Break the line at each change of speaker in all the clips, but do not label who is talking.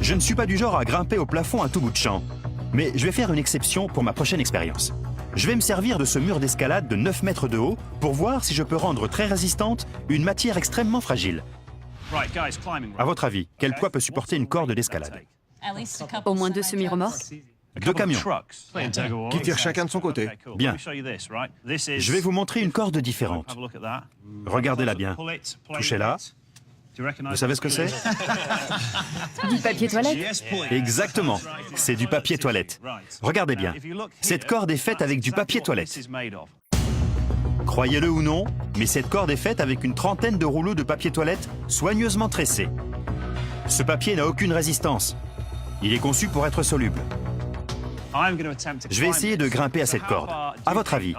Je ne suis pas du genre à grimper au plafond à tout bout de champ. Mais je vais faire une exception pour ma prochaine expérience. Je vais me servir de ce mur d'escalade de 9 mètres de haut pour voir si je peux rendre très résistante une matière extrêmement fragile. À votre avis, quel poids peut supporter une corde d'escalade?
Au moins 2 semi-remorques.
2 camions.
Qui tirent chacun de son côté.
Bien. Je vais vous montrer une corde différente. Regardez-la bien. Touchez-la. Vous savez ce que c'est?
Du papier toilette.
Exactement. C'est du papier toilette. Regardez bien. Cette corde est faite avec du papier toilette. Croyez-le ou non, mais cette corde est faite avec une trentaine de rouleaux de papier toilette soigneusement tressés. Ce papier n'a aucune résistance. Il est conçu pour être soluble. Je vais essayer de grimper à cette corde. À votre avis,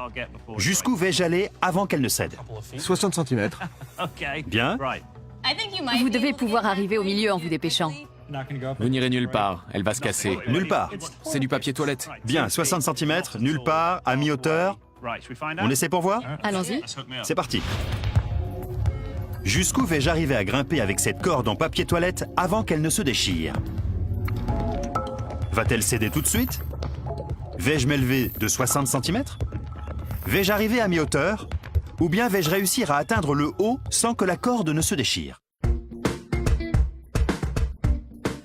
jusqu'où vais-je aller avant qu'elle ne cède?
60 cm.
Bien.
Vous devez pouvoir arriver au milieu en vous dépêchant.
Vous n'irez nulle part, elle va se casser.
Nulle part.
C'est du papier toilette.
Bien, 60 cm, nulle part, à mi-hauteur. On essaie pour voir?
Allons-y.
C'est parti. Jusqu'où vais-je arriver à grimper avec cette corde en papier toilette avant qu'elle ne se déchire? Va-t-elle céder tout de suite? Vais-je m'élever de 60 cm? Vais-je arriver à mi-hauteur? Ou bien vais-je réussir à atteindre le haut sans que la corde ne se déchire?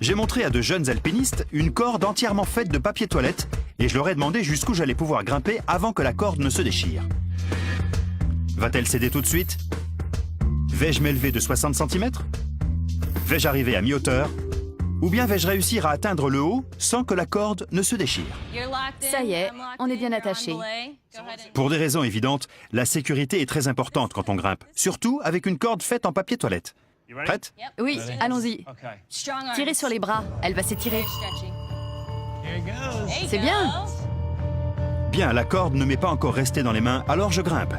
J'ai montré à de jeunes alpinistes une corde entièrement faite de papier toilette et je leur ai demandé jusqu'où j'allais pouvoir grimper avant que la corde ne se déchire. Va-t-elle céder tout de suite? Vais-je m'élever de 60 cm? Vais-je arriver à mi-hauteur? Ou bien vais-je réussir à atteindre le haut sans que la corde ne se déchire?
Ça y est, on est bien attachés.
Pour des raisons évidentes, la sécurité est très importante quand on grimpe, surtout avec une corde faite en papier toilette. Prête?
Oui, allons-y. Tirez sur les bras, elle va s'étirer. C'est bien.
Bien, la corde ne m'est pas encore restée dans les mains, alors je grimpe.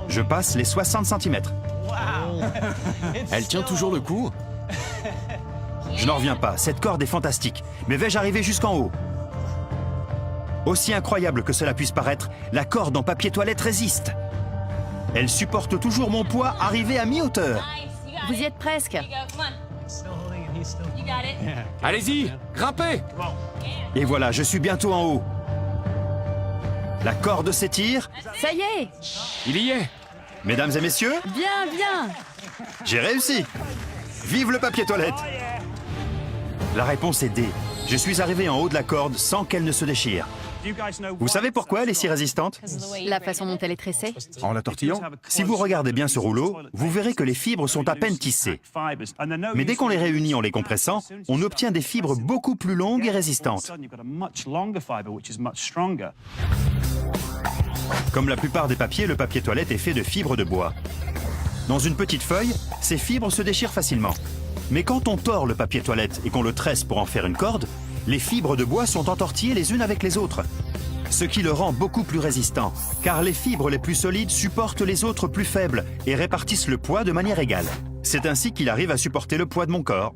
Je passe les 60 cm.
Elle tient toujours le coup.
Je n'en reviens pas, cette corde est fantastique. Mais vais-je arriver jusqu'en haut? Aussi incroyable que cela puisse paraître, la corde en papier toilette résiste. Elle supporte toujours mon poids arrivé à mi-hauteur.
Vous y êtes presque.
Allez-y, grimpez.
Et voilà, je suis bientôt en haut. La corde s'étire.
Ça y est.
Il y est.
Mesdames et messieurs,
Bien, bien.
j'ai réussi. Vive le papier toilette! La réponse est D. Je suis arrivé en haut de la corde sans qu'elle ne se déchire. Vous savez pourquoi elle est si résistante?
La façon dont elle est tressée.
En la tortillant.
Si vous regardez bien ce rouleau, vous verrez que les fibres sont à peine tissées. Mais dès qu'on les réunit en les compressant, on obtient des fibres beaucoup plus longues et résistantes. Comme la plupart des papiers, le papier toilette est fait de fibres de bois. Dans une petite feuille, ces fibres se déchirent facilement. Mais quand on tord le papier toilette et qu'on le tresse pour en faire une corde, les fibres de bois sont entortillées les unes avec les autres. Ce qui le rend beaucoup plus résistant, car les fibres les plus solides supportent les autres plus faibles et répartissent le poids de manière égale. C'est ainsi qu'il arrive à supporter le poids de mon corps.